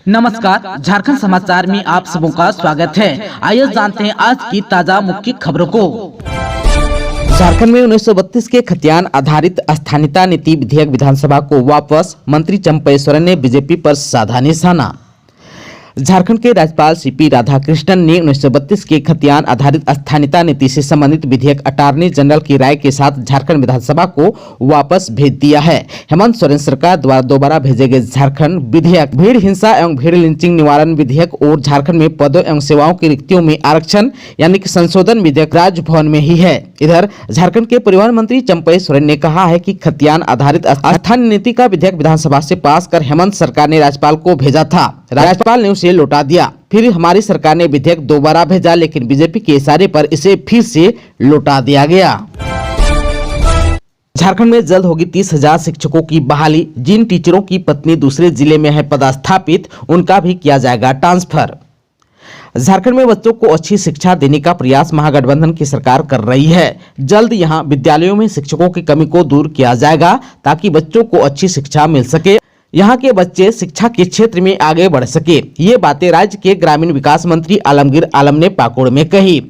नमस्कार, झारखंड समाचार में आप सबों का स्वागत है। आइए जानते हैं आज की ताजा मुख्य खबरों को। झारखंड में 1932 के खतियान आधारित स्थानीयता नीति विधेयक विधानसभा को वापस, मंत्री चंपई सोरेन ने बीजेपी पर साधा निशाना। झारखंड के राज्यपाल सीपी राधाकृष्णन ने 1932 के खतियान आधारित स्थानीयता नीति से संबंधित विधेयक अटॉर्नी जनरल की राय के साथ झारखंड विधानसभा को वापस भेज दिया है। हेमंत सोरेन सरकार द्वारा दोबारा भेजे गए झारखंड विधेयक भीड़ हिंसा एवं भीड़ लिंचिंग निवारण विधेयक और झारखंड में पदों एवं सेवाओं की रिक्तियों में आरक्षण यानी कि संशोधन विधेयक राजभवन में ही है। इधर झारखंड के परिवहन मंत्री चंपई सोरेन ने कहा है कि खतियान आधारित स्थानीय नीति का विधेयक विधानसभा से पास कर हेमंत सरकार ने राज्यपाल को भेजा था। राज्यपाल ने उसे लौटा दिया, फिर हमारी सरकार ने विधेयक दोबारा भेजा, लेकिन बीजेपी के इशारे पर इसे फिर से लौटा दिया गया। झारखंड में जल्द होगी 30,000 शिक्षकों की बहाली। जिन टीचरों की पत्नी दूसरे जिले में है पदस्थापित, उनका भी किया जाएगा ट्रांसफर। झारखंड में बच्चों को अच्छी शिक्षा देने का प्रयास महागठबंधन की सरकार कर रही है। जल्द यहां विद्यालयों में शिक्षकों की कमी को दूर किया जाएगा ताकि बच्चों को अच्छी शिक्षा मिल सके, यहाँ के बच्चे शिक्षा के क्षेत्र में आगे बढ़ सके। ये बातें राज्य के ग्रामीण विकास मंत्री आलमगीर आलम ने पाकुड़ में कही।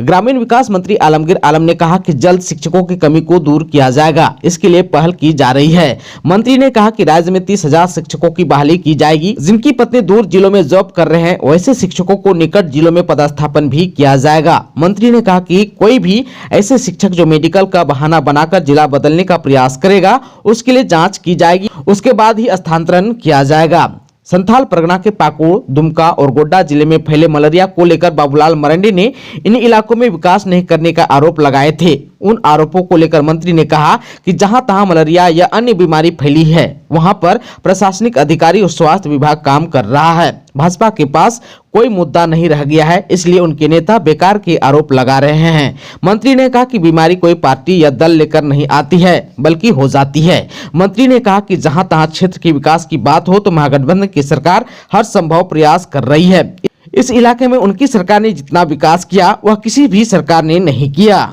ग्रामीण विकास मंत्री आलमगीर आलम ने कहा कि जल्द शिक्षकों की कमी को दूर किया जाएगा, इसके लिए पहल की जा रही है। मंत्री ने कहा कि राज्य में 30,000 शिक्षकों की बहाली की जाएगी। जिनकी पत्नी दूर जिलों में जॉब कर रहे हैं, वैसे शिक्षकों को निकट जिलों में पदस्थापन भी किया जाएगा। मंत्री ने कहा कि कोई भी ऐसे शिक्षक जो मेडिकल का बहाना बनाकर जिला बदलने का प्रयास करेगा, उसके लिए जाँच की जाएगी, उसके बाद ही स्थानांतरण किया जाएगा। संथाल परगना के पाकुड़, दुमका और गोड्डा जिले में फैले मलेरिया को लेकर बाबूलाल मरांडी ने इन इलाकों में विकास नहीं करने का आरोप लगाए थे। उन आरोपों को लेकर मंत्री ने कहा कि जहां तहां मलेरिया या अन्य बीमारी फैली है, वहां पर प्रशासनिक अधिकारी और स्वास्थ्य विभाग काम कर रहा है। भाजपा के पास कोई मुद्दा नहीं रह गया है, इसलिए उनके नेता बेकार के आरोप लगा रहे हैं। मंत्री ने कहा कि बीमारी कोई पार्टी या दल लेकर नहीं आती है, बल्कि हो जाती है। मंत्री ने कहा कि जहां तहां क्षेत्र के विकास की बात हो तो महागठबंधन की सरकार हर संभव प्रयास कर रही है। इस इलाके में उनकी सरकार ने जितना विकास किया वह किसी भी सरकार ने नहीं किया।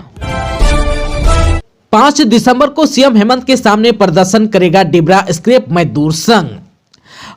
5 दिसंबर को सीएम हेमंत के सामने प्रदर्शन करेगा डिबरा स्क्रैप मजदूर संघ।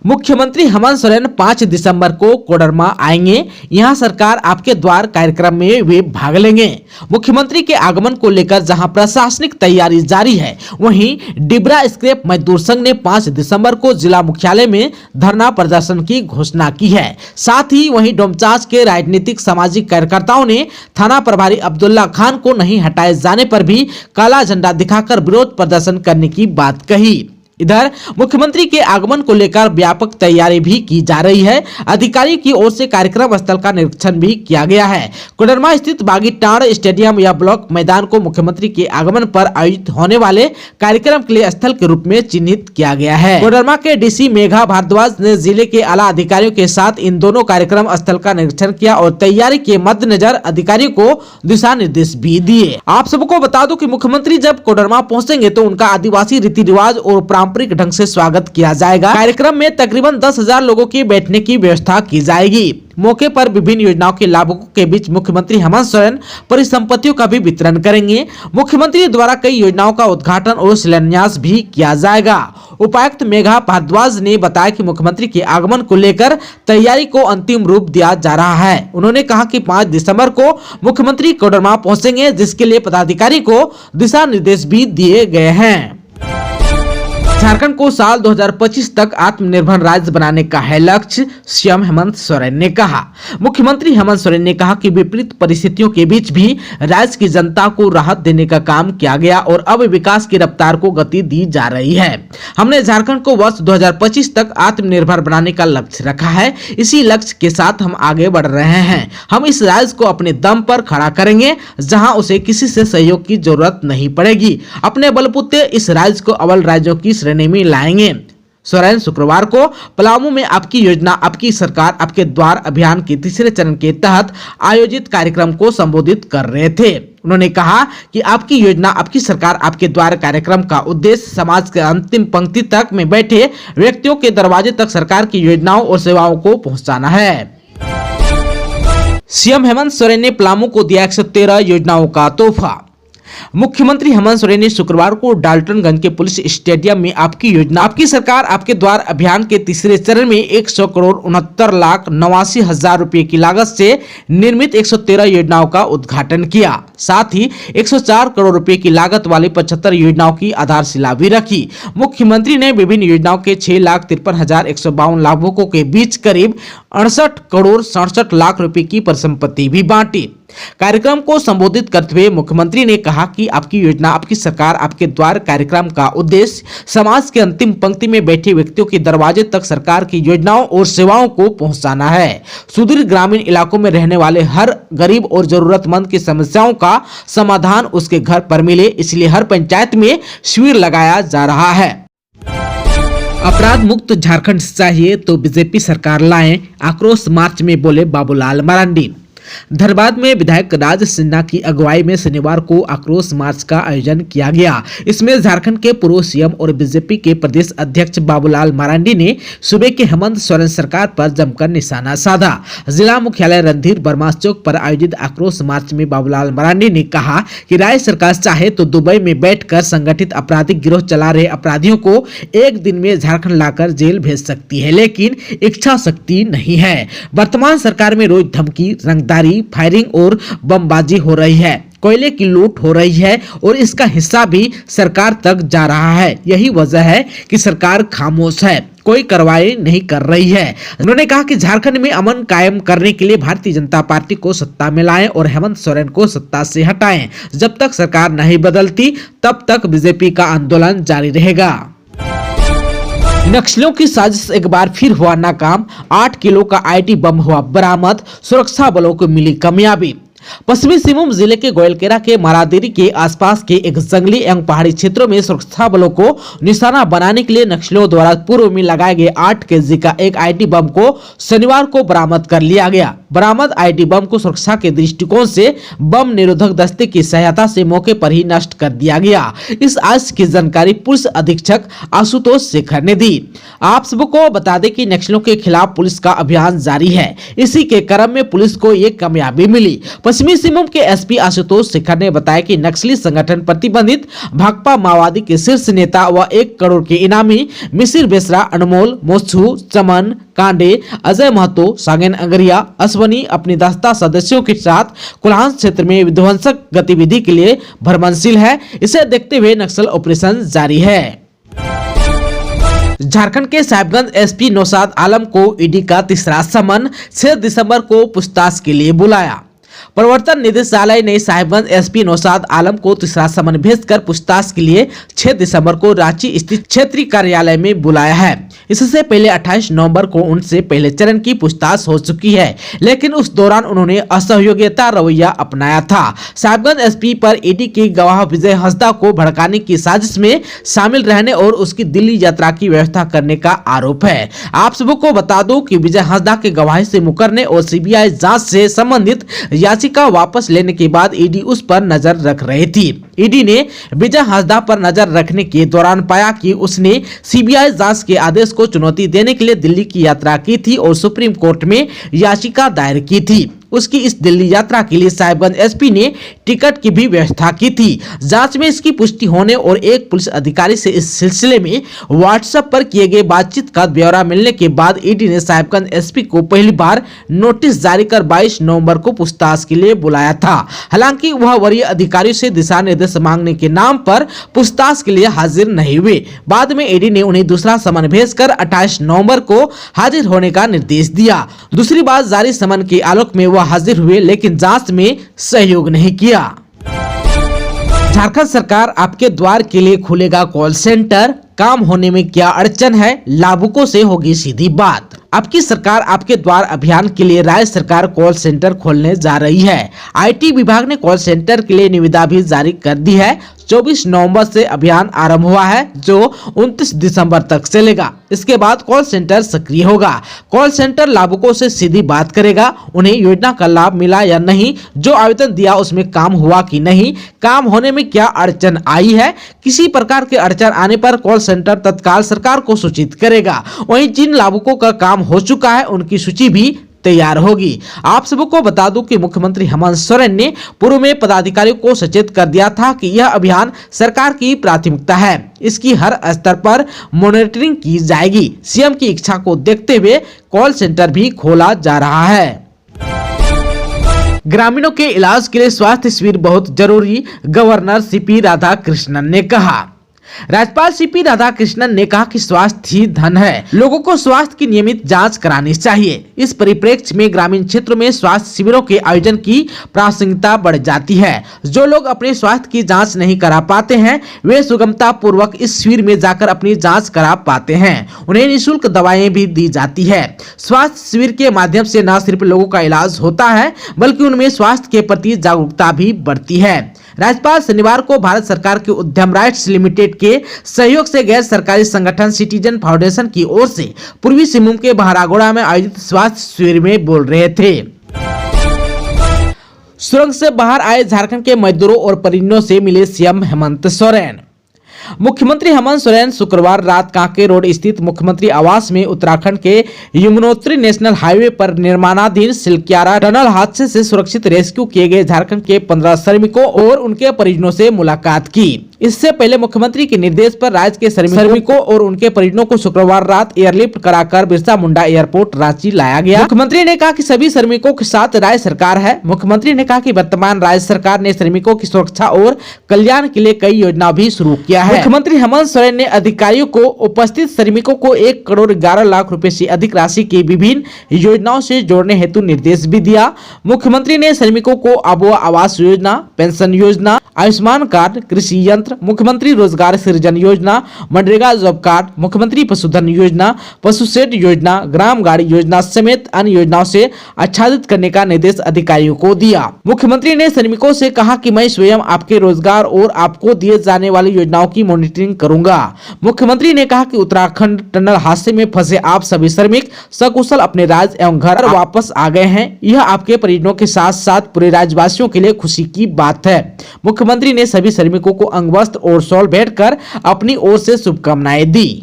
मुख्यमंत्री हेमंत सोरेन 5 दिसंबर को कोडरमा आएंगे। यहां सरकार आपके द्वार कार्यक्रम में वे भाग लेंगे। मुख्यमंत्री के आगमन को लेकर जहां प्रशासनिक तैयारी जारी है, वहीं डिबरा स्क्रैप मजदूर संघ ने 5 दिसंबर को जिला मुख्यालय में धरना प्रदर्शन की घोषणा की है। साथ ही वहीं डोमचांच के राजनीतिक सामाजिक कार्यकर्ताओं ने थाना प्रभारी अब्दुल्ला खान को नहीं हटाए जाने पर भी काला झंडा दिखाकर विरोध प्रदर्शन करने की बात कही। इधर मुख्यमंत्री के आगमन को लेकर व्यापक तैयारी भी की जा रही है। अधिकारी की ओर से कार्यक्रम स्थल का निरीक्षण भी किया गया है। कोडरमा स्थित बागीटाड़ स्टेडियम या ब्लॉक मैदान को मुख्यमंत्री के आगमन पर आयोजित होने वाले कार्यक्रम के लिए स्थल के रूप में चिन्हित किया गया है। कोडरमा के डीसी मेघा भारद्वाज ने जिले के आला अधिकारियों के साथ इन दोनों कार्यक्रम स्थल का निरीक्षण किया और तैयारी के मद्देनजर अधिकारियों को दिशा निर्देश भी दिए। आप सबको बता दूं कि मुख्यमंत्री जब कोडरमा पहुंचेंगे तो उनका आदिवासी रीति रिवाज और पारंपरिक ढंग से स्वागत किया जाएगा। कार्यक्रम में तकरीबन 10,000 लोगों की बैठने की व्यवस्था की जाएगी। मौके पर विभिन्न योजनाओं के लाभुकों के बीच मुख्यमंत्री हेमंत सोरेन परिसंपत्तियों का भी वितरण करेंगे। मुख्यमंत्री द्वारा कई योजनाओं का उद्घाटन और शिलान्यास भी किया जाएगा। उपायुक्त मेघा भारद्वाज ने बताया कि मुख्यमंत्री के आगमन को लेकर तैयारी को अंतिम रूप दिया जा रहा है। उन्होंने कहा कि 5 दिसंबर को मुख्यमंत्री कोडरमा पहुंचेंगे, जिसके लिए पदाधिकारी को दिशा निर्देश भी दिए गए हैं। झारखंड को साल 2025 तक आत्मनिर्भर राज्य बनाने का है लक्ष्य, सीएम हेमंत सोरेन ने कहा। मुख्यमंत्री हेमंत सोरेन ने कहा कि विपरीत परिस्थितियों के बीच भी राज्य की जनता को राहत देने का काम किया गया और अब विकास की रफ्तार को गति दी जा रही है। हमने झारखंड को वर्ष 2025 तक आत्मनिर्भर बनाने का लक्ष्य रखा है। इसी लक्ष्य के साथ हम आगे बढ़ रहे हैं। हम इस राज्य को अपने दम पर खड़ा करेंगे, जहां उसे किसी से सहयोग की जरूरत नहीं पड़ेगी। अपने बलबूते इस राज्य को अव्वल राज्यों की श्रेणी में लाएंगे। सोरेन शुक्रवार को पलामू में आपकी योजना आपकी सरकार आपके द्वार अभियान के तीसरे चरण के तहत आयोजित कार्यक्रम को संबोधित कर रहे थे। उन्होंने कहा कि आपकी योजना आपकी सरकार आपके द्वार कार्यक्रम का उद्देश्य समाज के अंतिम पंक्ति तक में बैठे व्यक्तियों के दरवाजे तक सरकार की योजनाओं और सेवाओं को पहुंचाना है। सीएम हेमंत सोरेन ने पलामू को दिया 113 योजनाओं का तोहफा। मुख्यमंत्री हेमंत सोरेन ने शुक्रवार को डाल्टनगंज के पुलिस स्टेडियम में आपकी योजना आपकी सरकार आपके द्वार अभियान के तीसरे चरण में 100 करोड़ 69,89,000 रुपए की लागत से निर्मित 113 योजनाओं का उद्घाटन किया। साथ ही 104 करोड़ रुपए की लागत वाली 75 योजनाओं की आधारशिला भी रखी। मुख्यमंत्री ने विभिन्न योजनाओं के 6,53,152 लाभुकों के बीच करीब 68 करोड़ 67 लाख रुपए की परिसंपत्ति भी बांटी। कार्यक्रम को संबोधित करते हुए मुख्यमंत्री ने कहा कि आपकी योजना आपकी सरकार आपके द्वार कार्यक्रम का उद्देश्य समाज के अंतिम पंक्ति में बैठे व्यक्तियों के दरवाजे तक सरकार की योजनाओं और सेवाओं को पहुंचाना है। सुदूर ग्रामीण इलाकों में रहने वाले हर गरीब और जरूरतमंद की समस्याओं का समाधान उसके घर पर मिले, इसलिए हर पंचायत में शिविर लगाया जा रहा है। अपराध मुक्त झारखंड चाहिए तो बीजेपी सरकार लाएं, आक्रोश मार्च में बोले बाबूलाल मरांडी। धनबाद में विधायक राज सिन्हा की अगुवाई में शनिवार को आक्रोश मार्च का आयोजन किया गया। इसमें झारखंड के पूर्व सीएम और बीजेपी के प्रदेश अध्यक्ष बाबूलाल मरांडी ने सूबे के हेमंत सोरेन सरकार पर जमकर निशाना साधा। जिला मुख्यालय रणधीर वर्मा चौक पर आयोजित आक्रोश मार्च में बाबूलाल मरांडी ने कहा कि राज्य सरकार चाहे तो दुबई में बैठकर संगठित आपराधिक गिरोह चला रहे अपराधियों को एक दिन में झारखंड लाकर जेल भेज सकती है, लेकिन इच्छा शक्ति नहीं है। वर्तमान सरकार में रोज धमकी, रंगदारी, फायरिंग और बमबाजी हो रही है, कोयले की लूट हो रही है और इसका हिस्सा भी सरकार तक जा रहा है। यही वजह है कि सरकार खामोश है, कोई कार्रवाई नहीं कर रही है। उन्होंने कहा कि झारखंड में अमन कायम करने के लिए भारतीय जनता पार्टी को सत्ता में लाएं और हेमंत सोरेन को सत्ता से हटाएं। जब तक सरकार नहीं बदलती तब तक बीजेपी का आंदोलन जारी रहेगा। नक्सलियों की साजिश एक बार फिर हुआ नाकाम, 8 किलो का आईटी बम हुआ बरामद, सुरक्षा बलों को मिली कामयाबी। पश्चिमी सिंहभूम जिले के गोयलकेरा के मारादेरी के आसपास के एक जंगली एवं पहाड़ी क्षेत्रों में सुरक्षा बलों को निशाना बनाने के लिए नक्सलियों द्वारा पूर्व में लगाए गए 8 केजी का एक आईटी बम को शनिवार को बरामद कर लिया गया। बरामद आईटी बम को सुरक्षा के दृष्टिकोण से बम निरोधक दस्ते की सहायता से मौके पर ही नष्ट कर दिया गया। इस आज की जानकारी पुलिस अधीक्षक आशुतोष शेखर ने दी। आप सबको बता दें कि नक्सलियों के खिलाफ पुलिस का अभियान जारी है। इसी के क्रम में पुलिस को ये कामयाबी मिली। पश्चिमी सिंहभूम के एसपी आशुतोष शेखर ने बताया कि नक्सली संगठन प्रतिबंधित भाकपा माओवादी के शीर्ष नेता व 1 करोड़ के इनामी मिसिर बेसरा, अनमोल, मोच्छू, चमन कांडे, अजय महतो, सागेन अंगरिया, अश्वनी अपनी दस्ता सदस्यों के साथ कुल्हान क्षेत्र में विध्वंसक गतिविधि के लिए भ्रमणशील है। इसे देखते हुए नक्सल ऑपरेशन जारी है। झारखंड के साहिबगंज एसपी नौशाद आलम को ईडी का तीसरा समन 6 दिसंबर को पूछताछ के लिए बुलाया। प्रवर्तन निदेशालय ने साहिबगंज एसपी नौशाद आलम को तीसरा समन भेजकर पूछताछ के लिए 6 दिसंबर को रांची स्थित क्षेत्रीय कार्यालय में बुलाया है। इससे पहले 28 नवंबर को उनसे पहले चरण की पूछताछ हो चुकी है, लेकिन उस दौरान उन्होंने असहयोगिता रवैया अपनाया था। साहिबगंज एसपी पर ईडी के गवाह विजय हंसदा को भड़काने की साजिश में शामिल रहने और उसकी दिल्ली यात्रा की व्यवस्था करने का आरोप है। आप सबको बता दो कि विजय हंसदा के गवाही से मुकरने और सीबीआई जांच से संबंधित याचिका वापस लेने के बाद ईडी उस पर नजर रख रही थी। ईडी ने विजय हंसदा पर नजर रखने के दौरान पाया कि उसने सीबीआई जांच के आदेश को चुनौती देने के लिए दिल्ली की यात्रा की थी और सुप्रीम कोर्ट में याचिका दायर की थी। उसकी इस दिल्ली यात्रा के लिए साहिबगंज एसपी ने टिकट की भी व्यवस्था की थी। जांच में इसकी पुष्टि होने और एक पुलिस अधिकारी से इस सिलसिले में व्हाट्सएप पर किए गए बातचीत का ब्यौरा मिलने के बाद ईडी ने साहिबगंज एसपी को पहली बार नोटिस जारी कर 22 नवंबर को पूछताछ के लिए बुलाया था। हालांकि वह वरीय अधिकारियों से दिशा निर्देश मांगने के नाम पर पूछताछ के लिए हाजिर नहीं हुए। बाद में ईडी ने उन्हें दूसरा समन भेजकर 28 नवंबर को हाजिर होने का निर्देश दिया। दूसरी बार जारी समन के आलोक में हाजिर हुए, लेकिन जांच में सहयोग नहीं किया। झारखंड सरकार आपके द्वार के लिए खुलेगा कॉल सेंटर, काम होने में क्या अड़चन है, लाभुकों से होगी सीधी बात। आपकी सरकार आपके द्वार अभियान के लिए राज्य सरकार कॉल सेंटर खोलने जा रही है। आईटी विभाग ने कॉल सेंटर के लिए निविदा भी जारी कर दी है। 24 नवंबर से अभियान आरंभ हुआ है, जो 29 दिसंबर तक चलेगा। इसके बाद कॉल सेंटर सक्रिय होगा। कॉल सेंटर लाभुकों से सीधी बात करेगा, उन्हें योजना का लाभ मिला या नहीं, जो आवेदन दिया उसमें काम हुआ कि नहीं, काम होने में क्या अड़चन आई है। किसी प्रकार के अड़चन आने पर कॉल सेंटर तत्काल सरकार को सूचित करेगा। वहीं जिन लाभुकों का काम हो चुका है उनकी सूची भी तैयार होगी। आप सबको बता दूं कि मुख्यमंत्री हेमंत सोरेन ने पूर्व में पदाधिकारियों को सचेत कर दिया था कि यह अभियान सरकार की प्राथमिकता है, इसकी हर स्तर पर मॉनिटरिंग की जाएगी। सीएम की इच्छा को देखते हुए कॉल सेंटर भी खोला जा रहा है। ग्रामीणों के इलाज के लिए स्वास्थ्य शिविर बहुत जरूरी, गवर्नर सीपी राधाकृष्णन ने कहा। राज्यपाल सीपी राधाकृष्णन ने कहा कि स्वास्थ्य ही धन है, लोगों को स्वास्थ्य की नियमित जांच करानी चाहिए। इस परिप्रेक्ष्य में ग्रामीण क्षेत्रों में स्वास्थ्य शिविरों के आयोजन की प्रासंगिकता बढ़ जाती है। जो लोग अपने स्वास्थ्य की जांच नहीं करा पाते हैं, वे सुगमता पूर्वक इस शिविर में जाकर अपनी जांच करा पाते हैं। उन्हें निःशुल्क दवाएं भी दी जाती है। स्वास्थ्य शिविर के माध्यम से न सिर्फ लोगों का इलाज होता है, बल्कि उनमें स्वास्थ्य के प्रति जागरूकता भी बढ़ती है। राज्यपाल शनिवार को भारत सरकार के उद्यम राइट्स लिमिटेड के सहयोग से गैर सरकारी संगठन सिटीजन फाउंडेशन की ओर से पूर्वी सिंहभूम के बहरागोड़ा में आयोजित स्वास्थ्य शिविर में बोल रहे थे। सुरंग से बाहर आए झारखंड के मजदूरों और परिजनों से मिले सीएम हेमंत सोरेन। मुख्यमंत्री हेमंत सोरेन शुक्रवार रात कांके रोड स्थित मुख्यमंत्री आवास में उत्तराखंड के यमुनोत्री नेशनल हाईवे पर निर्माणाधीन सिलक्यारा टनल हादसे से सुरक्षित रेस्क्यू किए गए झारखंड के 15 श्रमिकों और उनके परिजनों से मुलाकात की। इससे पहले मुख्यमंत्री के निर्देश पर राज्य के श्रमिकों और उनके परिजनों को शुक्रवार रात एयरलिफ्ट कराकर बिरसा मुंडा एयरपोर्ट रांची लाया गया। मुख्यमंत्री ने कहा कि सभी श्रमिकों के साथ राज्य सरकार है। मुख्यमंत्री ने कहा कि वर्तमान राज्य सरकार ने श्रमिकों की सुरक्षा और कल्याण के लिए कई योजना भी शुरू किया है। मुख्यमंत्री हेमंत सोरेन ने अधिकारियों को उपस्थित श्रमिकों को 1 करोड़ 11 लाख रुपए से अधिक राशि की विभिन्न योजनाओं से जोड़ने हेतु निर्देश भी दिया। मुख्यमंत्री ने श्रमिकों को आबुआ आवास योजना, पेंशन योजना, आयुष्मान कार्ड, कृषि यंत्र, मुख्यमंत्री रोजगार सृजन योजना, मनरेगा जॉब कार्ड, मुख्यमंत्री पशुधन योजना, पशु शेड योजना, ग्राम गाड़ी योजना समेत अन्य योजनाओं से आच्छादित करने का निर्देश अधिकारियों को दिया। मुख्यमंत्री ने श्रमिकों से कहा कि मैं स्वयं आपके रोजगार और आपको दिए जाने वाली योजनाओं की मॉनिटरिंग करूंगा। मुख्यमंत्री ने कहा कि उत्तराखंड टनल हादसे में फंसे आप सभी श्रमिक सकुशल अपने राज्य एवं घर वापस आ गए हैं। यह आपके परिजनों के साथ साथ पूरे राज्यवासियों के लिए खुशी की बात है। मुख्यमंत्री ने सभी श्रमिकों को अंगवस्त्र और शॉल भेंट कर अपनी ओर से शुभकामनाएं दी।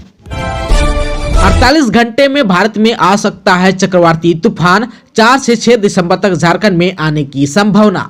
48 घंटे में भारत में आ सकता है चक्रवाती तूफान, 4 से 6 दिसंबर तक झारखंड में आने की संभावना।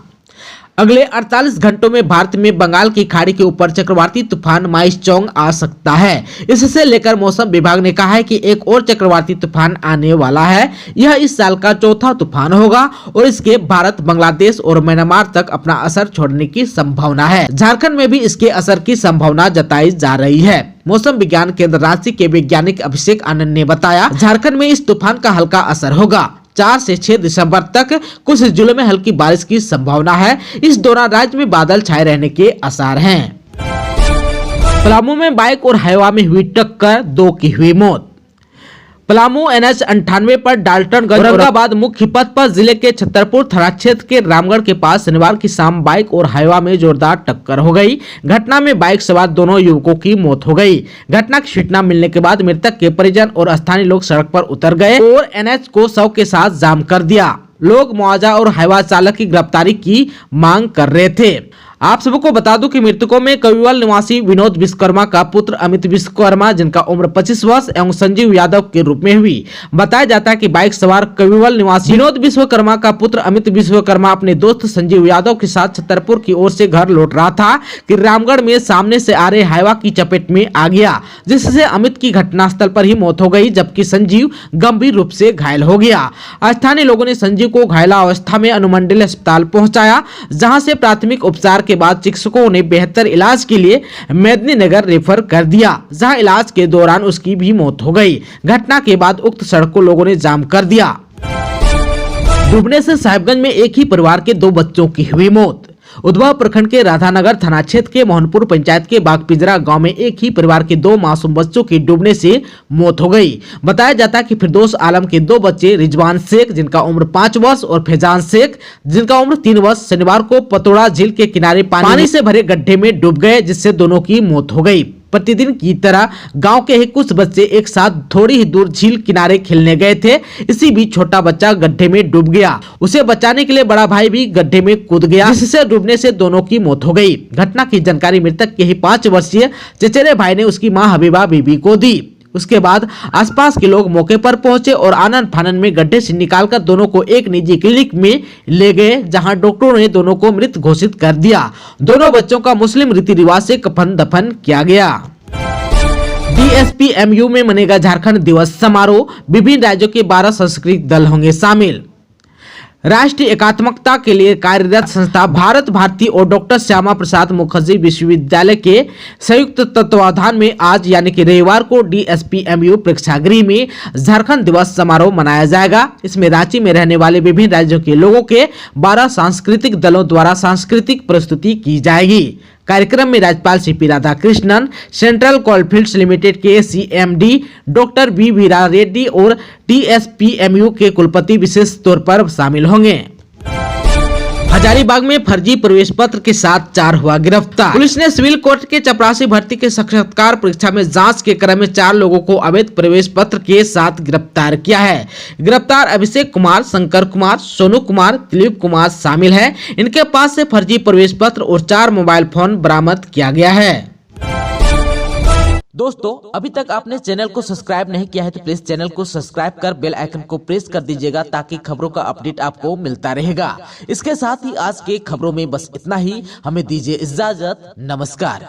अगले 48 घंटों में भारत में बंगाल की खाड़ी के ऊपर चक्रवाती तूफान माइचोंग आ सकता है। इससे लेकर मौसम विभाग ने कहा है कि एक और चक्रवाती तूफान आने वाला है। यह इस साल का चौथा तूफान होगा और इसके भारत, बांग्लादेश और म्यांमार तक अपना असर छोड़ने की संभावना है। झारखंड में भी इसके असर की संभावना जताई जा रही है। मौसम विज्ञान केंद्र रांची के वैज्ञानिक अभिषेक आनंद ने बताया, झारखंड में इस तूफान का हल्का असर होगा। 4 से 6 दिसंबर तक कुछ जिलों में हल्की बारिश की संभावना है। इस दौरान राज्य में बादल छाए रहने के आसार हैं। पलामू में बाइक और हाईवा में हुई टक्कर, 2 की हुई मौत। पलामू NH 98 पर डाल्टनगंज औरंगाबाद मुख्य पथ पर जिले के छतरपुर थाना क्षेत्र के रामगढ़ के पास शनिवार की शाम बाइक और हाईवा में जोरदार टक्कर हो गई। घटना में बाइक सवार दोनों युवकों की मौत हो गई। घटना की सूचना मिलने के बाद मृतक के परिजन और स्थानीय लोग सड़क पर उतर गए और NH को शव के साथ जाम कर दिया। लोग मुआवजा और हाईवा चालक की गिरफ्तारी की मांग कर रहे थे। आप सबको बता दूं कि मृतकों में कविवल निवासी विनोद विश्वकर्मा का पुत्र अमित विश्वकर्मा, जिनका उम्र 25 वर्ष एवं संजीव यादव के रूप में हुई। बताया जाता है कि बाइक सवार कविवल निवासी विनोद विश्वकर्मा का पुत्र अमित विश्वकर्मा अपने दोस्त संजीव यादव के साथ छतरपुर की ओर से घर लौट रहा था कि रामगढ़ में सामने से आ रहे हाईवा की चपेट में आ गया, जिससे अमित की घटनास्थल पर ही मौत हो गई, जबकि संजीव गंभीर रूप से घायल हो गया। स्थानीय लोगों ने संजीव को घायला अवस्था में अनुमंडल अस्पताल पहुंचाया, जहां से प्राथमिक उपचार के बाद चिकित्सकों ने बेहतर इलाज के लिए मेदिनीनगर रेफर कर दिया, जहां इलाज के दौरान उसकी भी मौत हो गई। घटना के बाद उक्त सड़क को लोगों ने जाम कर दिया। डूबने से साहिबगंज में एक ही परिवार के 2 बच्चों की हुई मौत। उधवा प्रखंड के राधानगर थाना क्षेत्र के मोहनपुर पंचायत के बागपिंजरा गांव में एक ही परिवार के 2 मासूम बच्चों की डूबने से मौत हो गई। बताया जाता है कि फिरदौस आलम के 2 बच्चे रिजवान शेख, जिनका उम्र 5 वर्ष और फैजान शेख, जिनका उम्र 3 वर्ष, शनिवार को पतोड़ा झील के किनारे पानी से भरे गड्ढे में डूब गए, जिससे दोनों की मौत हो गई। प्रतिदिन की तरह गांव के ही कुछ बच्चे एक साथ थोड़ी ही दूर झील किनारे खेलने गए थे। इसी बीच छोटा बच्चा गड्ढे में डूब गया। उसे बचाने के लिए बड़ा भाई भी गड्ढे में कूद गया, जिससे डूबने से दोनों की मौत हो गई। घटना की जानकारी मृतक के ही 5 वर्षीय चचेरे भाई ने उसकी मां हबीबा बीबी को दी। उसके बाद आसपास के लोग मौके पर पहुंचे और आनन फानन में गड्ढे से निकालकर दोनों को एक निजी क्लिनिक में ले गए, जहां डॉक्टरों ने दोनों को मृत घोषित कर दिया। दोनों बच्चों का मुस्लिम रीति रिवाज से कफन दफन किया गया। DSPMU में मनेगा झारखंड दिवस समारोह, विभिन्न राज्यों के 12 सांस्कृतिक दल होंगे शामिल। राष्ट्रीय एकात्मकता के लिए कार्यरत संस्था भारत भारती और डॉक्टर श्यामा प्रसाद मुखर्जी विश्वविद्यालय के संयुक्त तत्वावधान में आज यानी कि रविवार को DSPMU प्रेक्षागृह में झारखंड दिवस समारोह मनाया जाएगा। इसमें रांची में रहने वाले विभिन्न राज्यों के लोगों के 12 सांस्कृतिक दलों द्वारा सांस्कृतिक प्रस्तुति की जाएगी। कार्यक्रम में राज्यपाल CP Radhakrishnan, central coalfields limited के CMD डॉक्टर B वीरा रेड्डी और DSPMU के कुलपति विशेष तौर पर शामिल होंगे। हजारीबाग में फर्जी प्रवेश पत्र के साथ 4 हुआ गिरफ्तार। पुलिस ने सिविल कोर्ट के चपरासी भर्ती के साक्षात्कार परीक्षा में जांच के क्रम में 4 लोगों को अवैध प्रवेश पत्र के साथ गिरफ्तार किया है। गिरफ्तार अभिषेक कुमार, शंकर कुमार, सोनू कुमार, दिलीप कुमार शामिल है। इनके पास से फर्जी प्रवेश पत्र और 4 मोबाइल फोन बरामद किया गया है। दोस्तों, अभी तक आपने चैनल को सब्सक्राइब नहीं किया है तो प्लीज चैनल को सब्सक्राइब कर बेल आइकन को प्रेस कर दीजिएगा ताकि खबरों का अपडेट आपको मिलता रहेगा। इसके साथ ही आज के खबरों में बस इतना ही। हमें दीजिए इजाजत। नमस्कार।